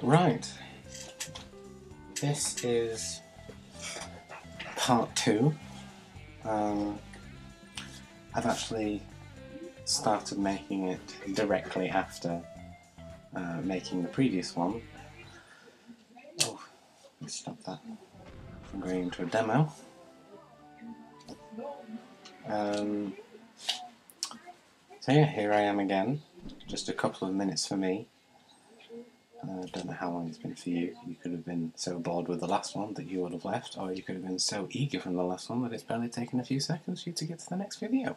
Right, this is part 2. I've actually started making it directly after making the previous one. Oh, let's stop that from going into a demo. So yeah, here I am again, just a couple of minutes for me. I don't know how long it's been for you. You could have been so bored with the last one that you would have left, or you could have been so eager from the last one that it's barely taken a few seconds for you to get to the next video.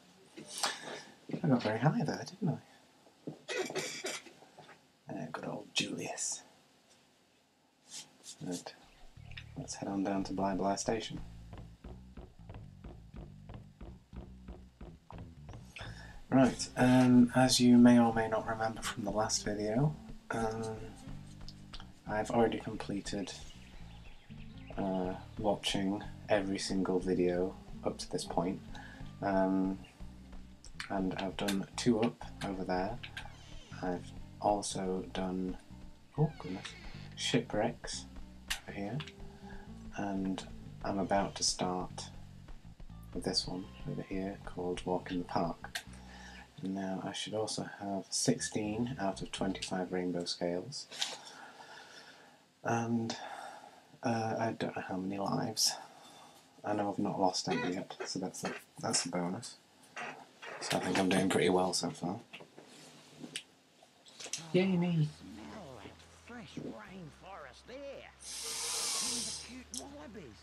I got very high there, didn't I? Good old Julius. Right, let's head on down to Bly Station. Right, as you may or may not remember from the last video, I've already completed watching every single video up to this point, and I've done 2 up over there. I've also done, oh goodness, shipwrecks over here, and I'm about to start with this one over here called Walk in the Park. And now I should also have 16 out of 25 rainbow scales, and I don't know how many lives. I know I've not lost any yet, so that's a bonus. So I think I'm doing pretty well so far. Yay me! Smell that fresh rainforest there. And the cute wallabies.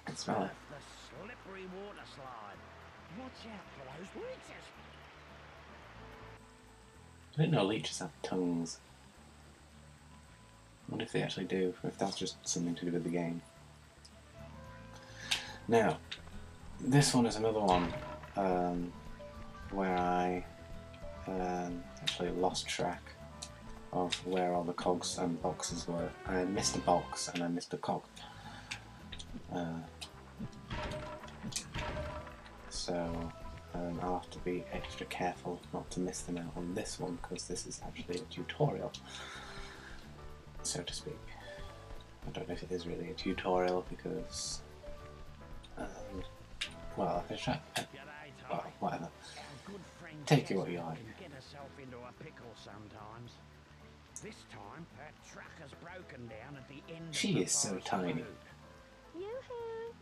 I can smell it. The slippery water slide. Watch out for those leeches. I didn't know leeches have tongues. I wonder if they actually do, or if that's just something to do with the game. Now, this one is another one where I actually lost track of where all the cogs and boxes were. I missed a box and I missed a cog. So I'll have to be extra careful not to miss them out on this one, because this is actually a tutorial, so to speak. I don't know if it is really a tutorial because, well, if I try, well, whatever. Take it what you like. Get herself into a pickle sometimes. This time, her truck has broken down at the end. She is so tiny. Yoo-hoo.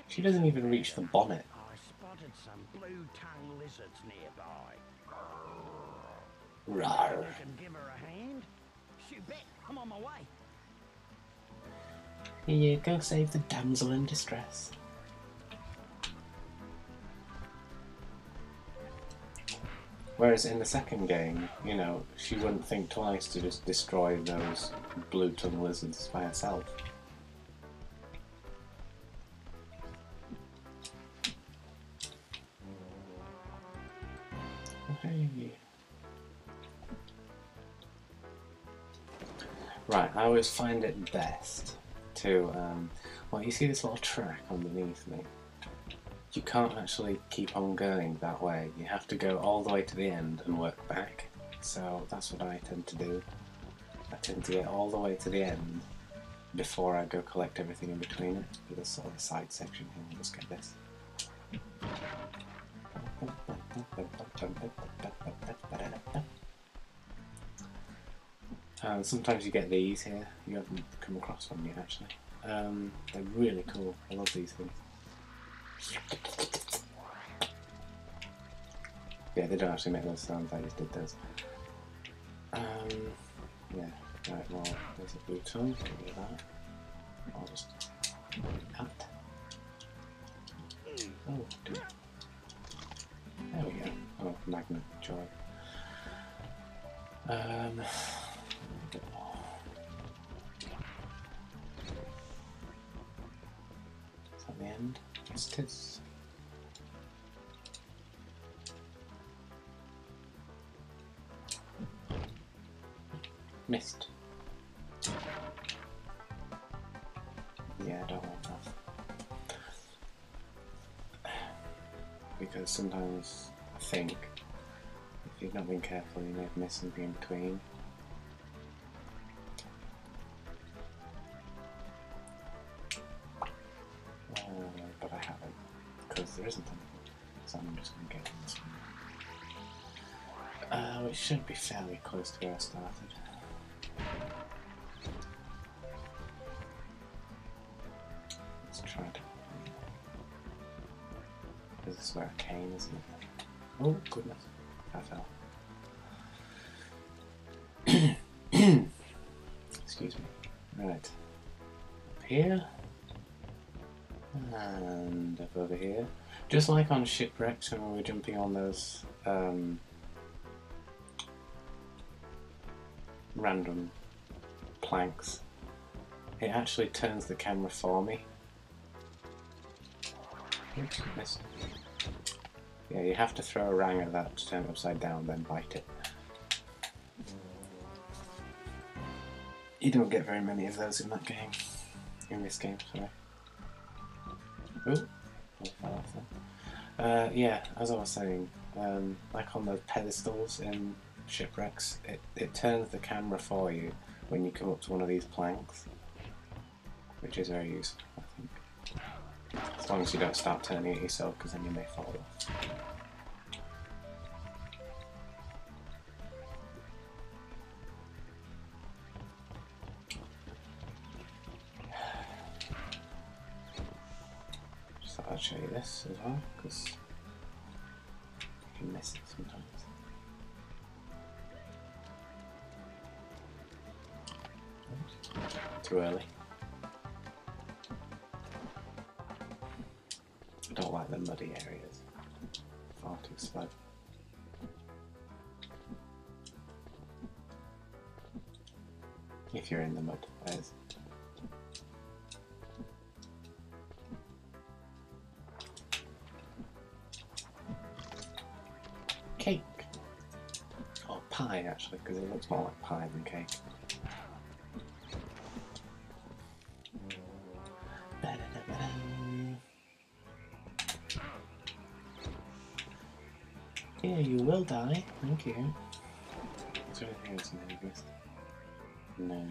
She doesn't even reach the bonnet. I spotted some blue-tongued lizards nearby. Rawr. You can give her a hand. You bet. I'm on my way. Here you go, save the damsel in distress. Whereas in the second game, you know, she wouldn't think twice to just destroy those blue-tongued lizards by herself. Hey. Right, I always find it best to, well, you see this little track underneath me? You can't actually keep on going that way. You have to go all the way to the end and work back. So that's what I tend to do. I tend to get all the way to the end before I go collect everything in between it. There's a sort of a side section here. Let's get this. Sometimes you get these here. You haven't come across one yet, actually. They're really cool. I love these things. Yeah, they don't actually make those sounds. I just did those. Yeah. Right. Well, there's a blue tongue. Get rid of that. I'll just cut. Oh, dear. There we go. Oh, magnet joy. A bit more. Is that the end? Yes, it is. Missed. Yeah, I don't want that. Because sometimes I think if you've not been careful you may have missed something in between. It should be fairly close to where I started. Let's try to... This is where a cane, isn't it? Oh, goodness. I fell. Excuse me. Right. Up here. And up over here. Just like on shipwrecks when we were jumping on those random planks, it actually turns the camera for me. Oops, missed. Yeah, you have to throw a rang at that to turn it upside down, then bite it. You don't get very many of those in that game. In this game, sorry. Oh, I fell off there. Yeah, as I was saying, like on the pedestals in shipwrecks, it turns the camera for you when you come up to one of these planks, which is very useful, I think. As long as you don't start turning it yourself, because then you may fall off. Just thought I'd show you this as well, because you can miss it sometimes. Too early. I don't like the muddy areas. Far too slow. If you're in the mud, that is. Cake! Or pie, actually, because it looks more like pie than cake. Yeah, you will die. Thank you. Is there anything else in there you missed? No.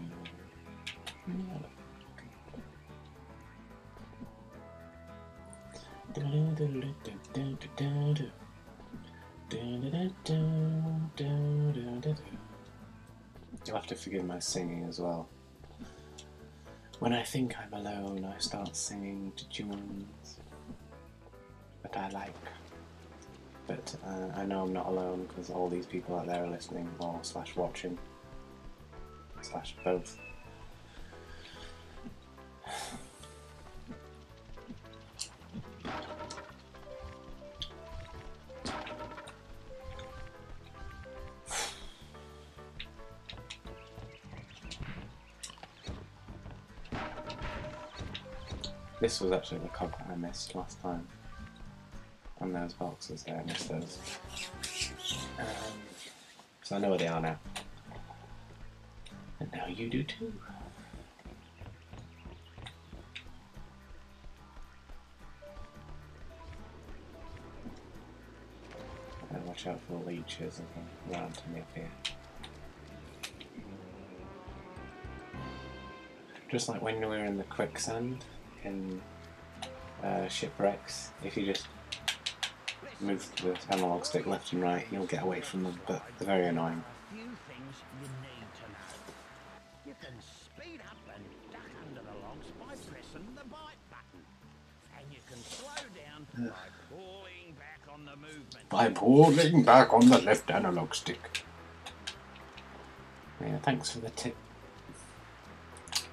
You'll have to forgive my singing as well. When I think I'm alone, I start singing to tunes that I like. But I know I'm not alone because all these people out there are listening or slash watching slash both. This was actually the cog that I missed last time. And those boxes there, I missed those. So I know where they are now. And now you do too. And watch out for the leeches around to me up here. Just like when we're in the quicksand in shipwrecks, if you just move the analog stick left and right, you'll get away from them, but they're very annoying. Few things you need to know. You can speed up and duck under the logs by pressing the bite button, and you can slow down by pulling back on the movement. By pulling back on the left analog stick. Yeah, thanks for the tip.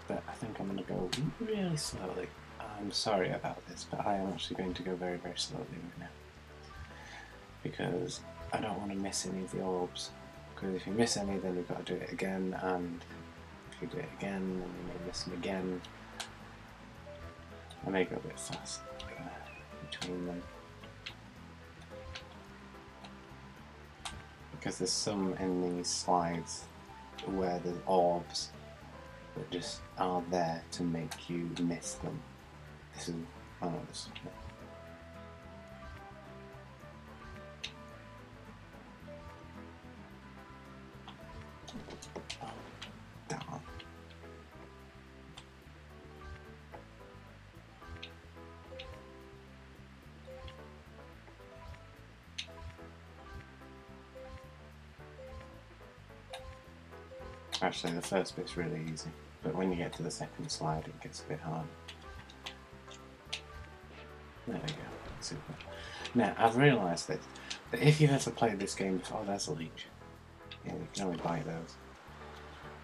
But I think I'm going to go really slowly. I'm sorry about this, but I am actually going to go very, very slowly right now. Because I don't want to miss any of the orbs. Because if you miss any, then you've got to do it again, and if you do it again, then you may miss them again. I may go a bit fast between them. Because there's some in these slides where there's orbs that just are there to make you miss them. This is one of those. Oh, darn. Actually, the first bit's really easy, but when you get to the second slide, it gets a bit hard. There we go. Super. Now, I've realised that if you've ever played this game before, oh, there's a leech. Yeah, you can only buy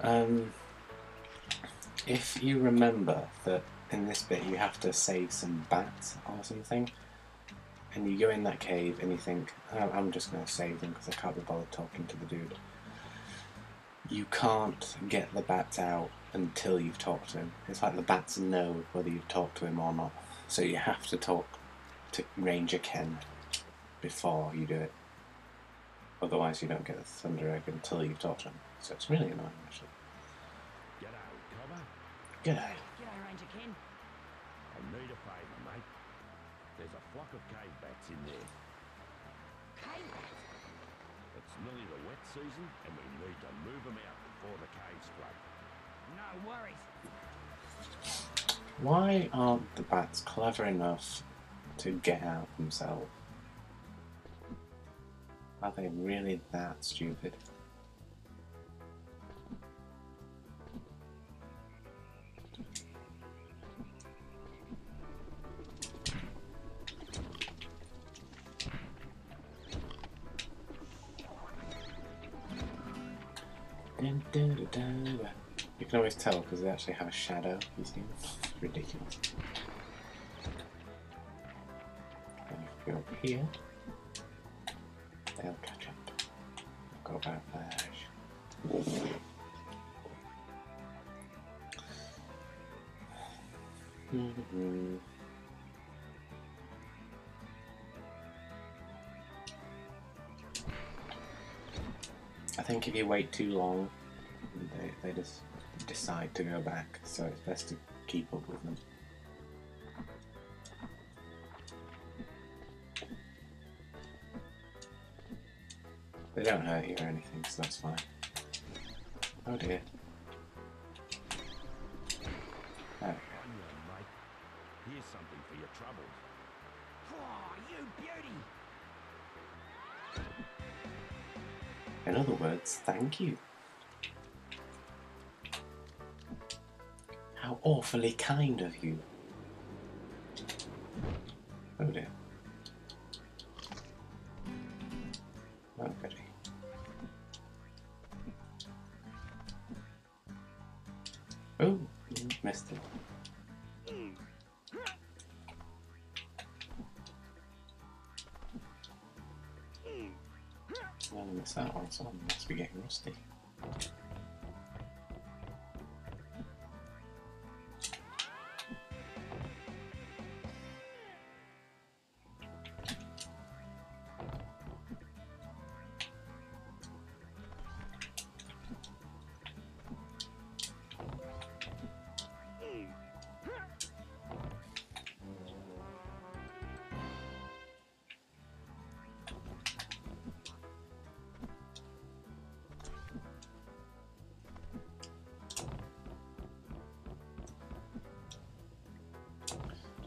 those. If you remember that in this bit you have to save some bats or something, and you go in that cave and you think, oh, I'm just going to save them because I can't be bothered talking to the dude. You can't get the bats out until you've talked to him. It's like the bats know whether you've talked to him or not. So you have to talk to Ranger Ken before you do it. Otherwise you don't get the Thunder Egg until you've talked to him. So it's really annoying, actually. G'day, Cobber. G'day. G'day, Ranger Ken. I need a favour, mate. There's a flock of cave bats in there. Cave bats? It's nearly the wet season, and we need to move them out before the caves flood. No worries. Why aren't the bats clever enough to get out themselves? Are they really that stupid? You can always tell because they actually have a shadow, you see? It's ridiculous. And if you go over here, they'll catch up. Go about there. I think if you wait too long, they just decide to go back, so it's best to keep up with them. They don't hurt you or anything, so that's fine. Oh dear. There we go. Come on, mate. Here's something for your troubles. Oh, you beauty. In other words, thank you. How awfully kind of you. Oh dear. Oh goody. Oh, missed it. Well, I missed that one, so I must be getting rusty.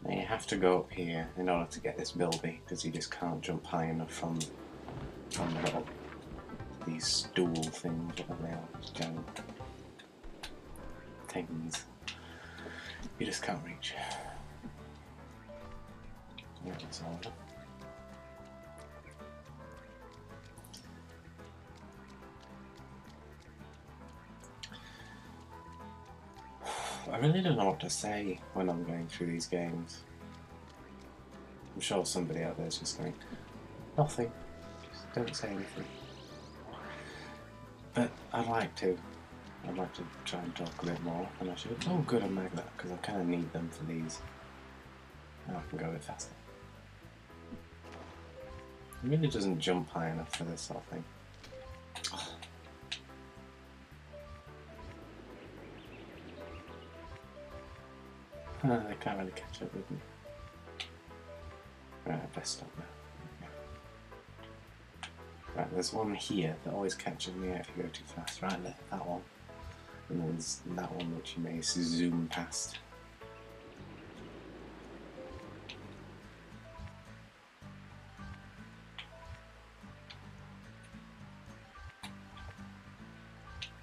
Now you have to go up here in order to get this bilby, because you just can't jump high enough from the little, these stool things, whatever they are, giant things. You just can't reach. Yeah, that's all of them. I really don't know what to say when I'm going through these games. I'm sure somebody out there is just going, nothing, just don't say anything. But I'd like to try and talk a bit more, and I should. Oh good, a magnet, because I kind of need them for these. Now I can go a bit faster. It really doesn't jump high enough for this sort of thing. They can't really catch up with me. Right, I best stop now. Right, there's one here that always catches me if you go too fast. Right, that one. And then there's that one which you may zoom past.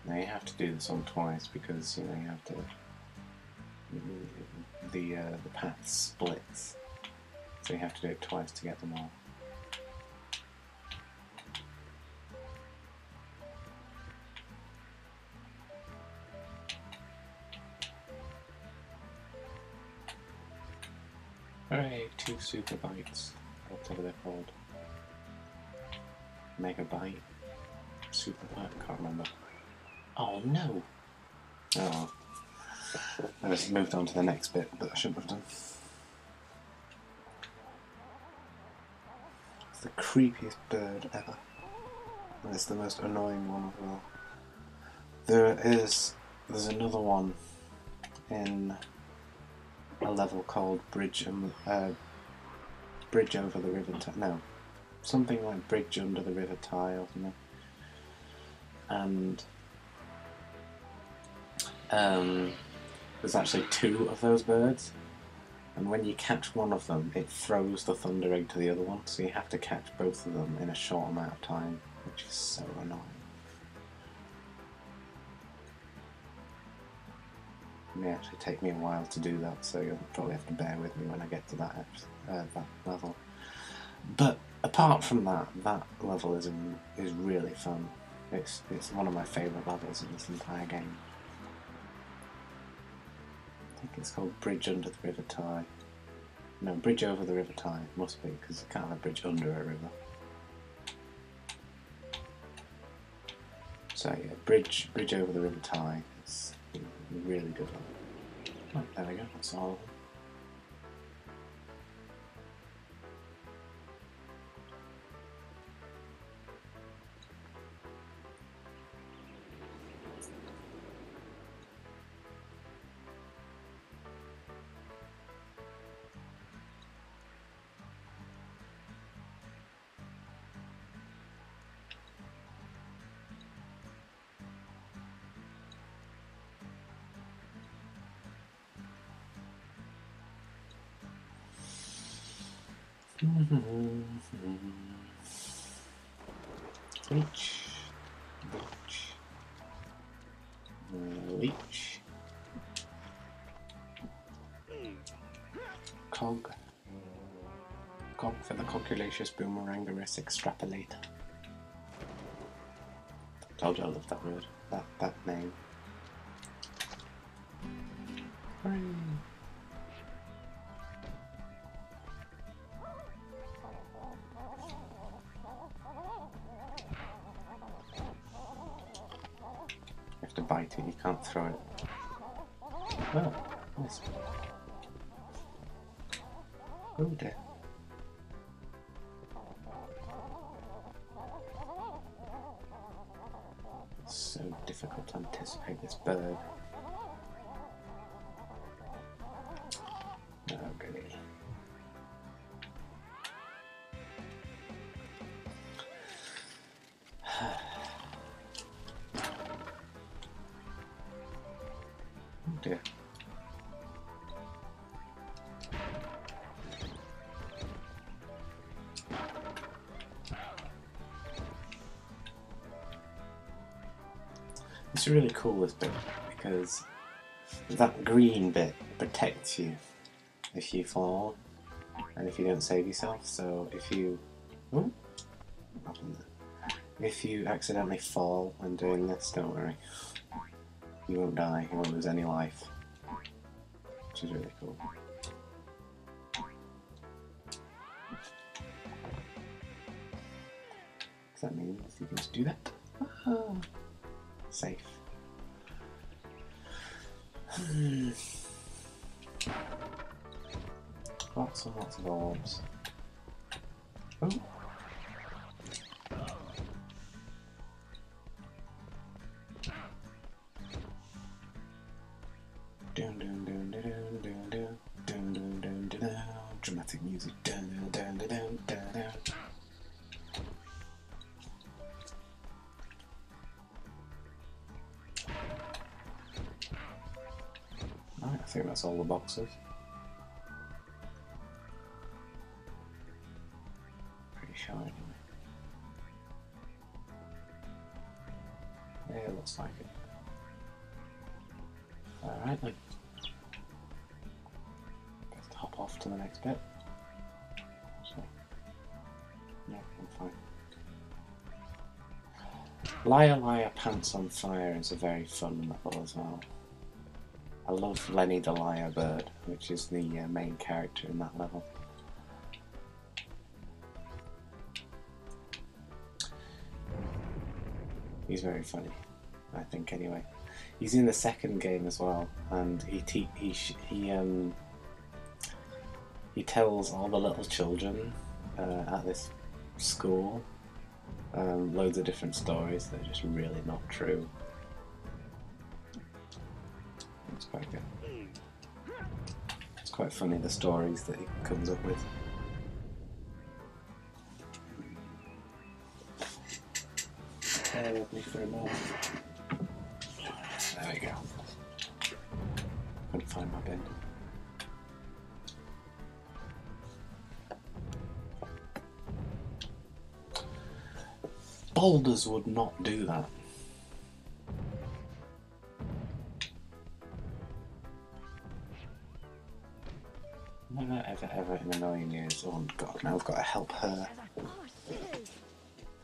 Now you have to do this on twice because you have to. The path splits, so you have to do it twice to get them all. Hooray, 2 super bites, whatever they're called. Mega bite, super bite, I can't remember. Oh no! Oh. I just moved on to the next bit, but I shouldn't have done. It's the creepiest bird ever. And it's the most annoying one as well. There's another one in a level called Bridge over the River Ty. No, something like Bridge under the River Ty or something. And there's actually 2 of those birds, and when you catch one of them, it throws the thunder egg to the other one, so you have to catch both of them in a short amount of time, which is so annoying. It may actually take me a while to do that, so you'll probably have to bear with me when I get to that level. But apart from that, that level is really fun. It's one of my favourite levels in this entire game. I think it's called Bridge Under the River Ty. No, Bridge Over the River Ty. It must be, because you can't have a bridge under a river. So yeah, Bridge Over the River Ty is a really good one. Oh, there we go, that's all of them. Leech, leech, cog for the coculacious boomerangerous extrapolator. Told you I love that word, that name. Hooray. To bite it, you can't throw it. Oh, nice. Oh dear. It's so difficult to anticipate this bird. Oh goody. Oh dear. It's really cool, this bit, because that green bit protects you if you fall and if you don't save yourself. So if you if you accidentally fall when doing this, don't worry, you won't die, you won't lose any life, which is really cool. Because that means you can just do that. Safe. Lots and lots of orbs. Oh. Dun dun dun dun dun dun dun dun dun dun dun. Dramatic music. Dun dun dun dun dun dun. Right, I think that's all the boxes. Pretty sure anyway. Yeah, it looks like it. Alright then. Let's hop off to the next bit. So, yeah, I'm fine. Liar Liar Pants on Fire is a very fun level as well. I love Lenny the Liar Bird, which is the main character in that level. He's very funny, I think. Anyway, he's in the second game as well, and he tells all the little children at this school loads of different stories that are just really not true. It's quite good. It's quite funny, the stories that he comes up with. Bear with me for a moment. There we go. Couldn't find my bin. Boulders would not do that. Never, ever, ever in a million years. Oh god, now I've got to help her.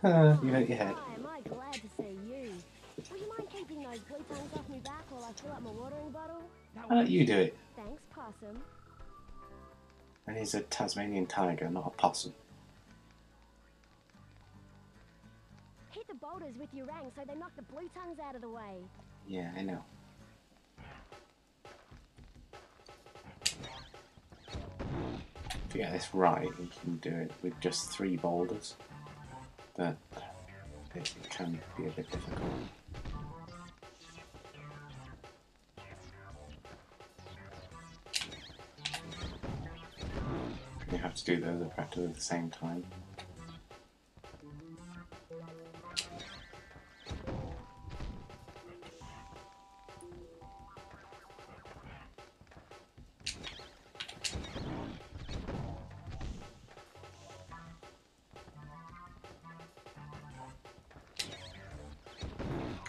You hurt your head. Am I glad to see you? Would you mind keeping those blue tongues off me back while I fill up my watering bottle? Why don't you do it? Thanks, Possum. And he's a Tasmanian tiger, not a possum. Hit the boulders with your rang so they knock the blue tongues out of the way. Yeah, I know. To get this right, you can do it with just 3 boulders, but it can be a bit difficult. You have to do those at practically the same time.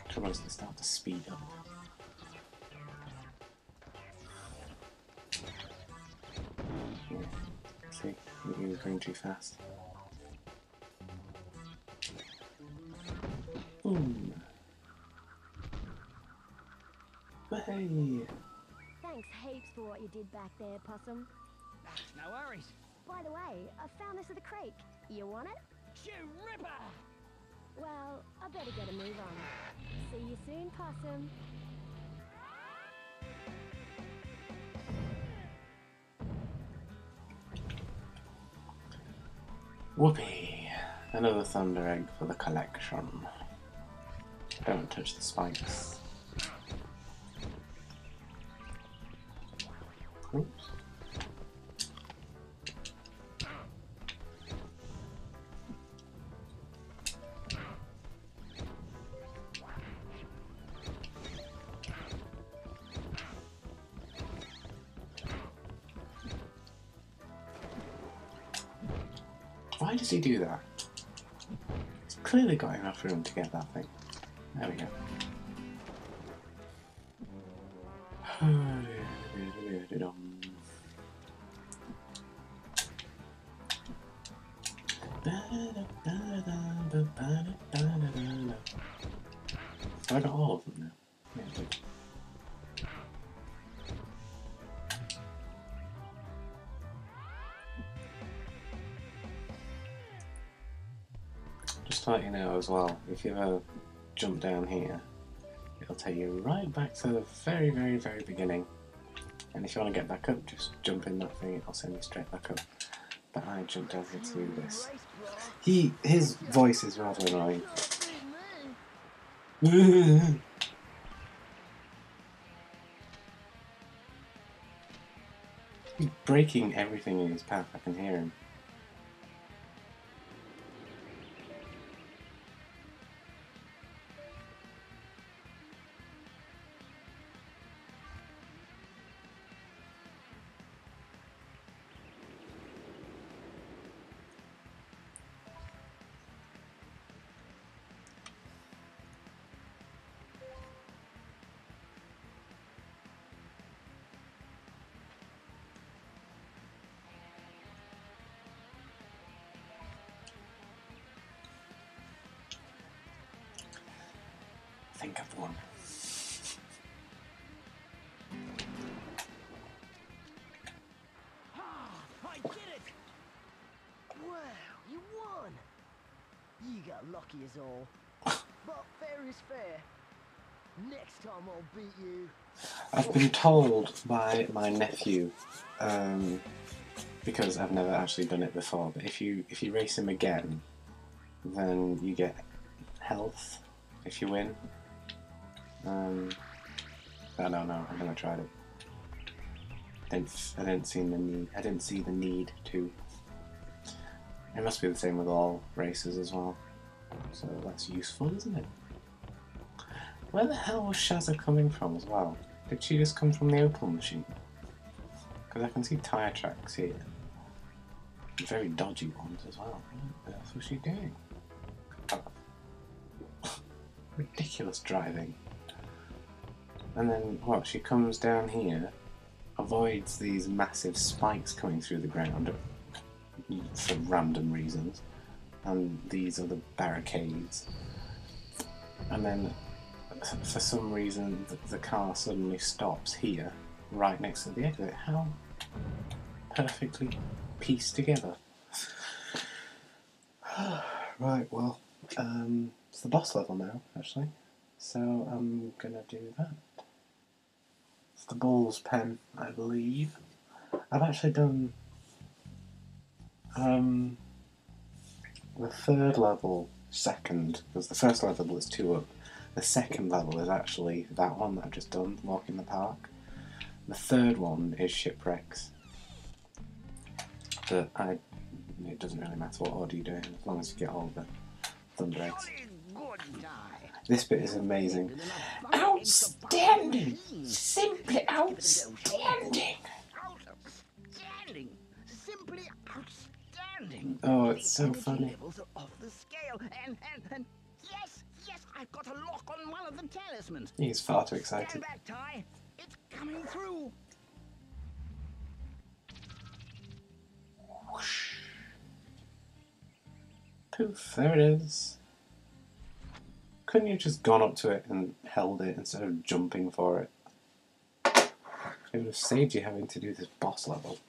Trouble is they start to speed up. Yeah. See, he was going too fast. Boom! Hey! Thanks heaps for what you did back there, Possum. No worries. By the way, I found this at the creek. You want it? You ripper! Well, I better get a move on. See you soon, Possum. Whoopee! Another thunder egg for the collection. Don't touch the spikes. Oops. Why does he do that? He's clearly got enough room to get that thing. There we go. I got all of them now. Yeah, I did. Just to let you know as well, if you ever jump down here, it'll take you right back to the very, very, very beginning. And if you want to get back up, just jump in that thing, it'll send you straight back up. But I jumped over to this. His voice is rather annoying. He's breaking everything in his path, I can hear him. think of one. I did it! Wow, you won! You got lucky as all. But fair is fair. Next time I'll beat you. I've been told by my nephew, because I've never actually done it before, but if you race him again, then you get health if you win. I don't know. I've never tried it. I didn't see the need to. It must be the same with all races as well. So that's useful, isn't it? Where the hell was Shazza coming from as well? Did she just come from the Opal machine? Because I can see tyre tracks here. Very dodgy ones as well. What else was she doing? Ridiculous driving. And then, what, she comes down here, avoids these massive spikes coming through the ground for random reasons, and these are the barricades. And then, for some reason, the car suddenly stops here, right next to the exit. How perfectly pieced together. Right, well, it's the boss level now, actually. So I'm gonna do that. It's the Bull's Pen, I believe. I've actually done the third level second, because the first level was 2 up. The second level is actually that one that I've just done, Walk in the Park. The third one is Shipwrecks. But it doesn't really matter what order you do it, as long as you get all the Thunder Eggs. This bit is amazing. Outstanding! Simply outstanding! Outstanding! Simply outstanding! Oh, it's so Energy funny. levels are off the scale, and yes, I've got a lock on one of the talismans. He's far too excited. Stand back, Ty. It's coming through. Whoosh. Poof, there it is. Couldn't you have just gone up to it and held it instead of jumping for it? It would have saved you having to do this boss level.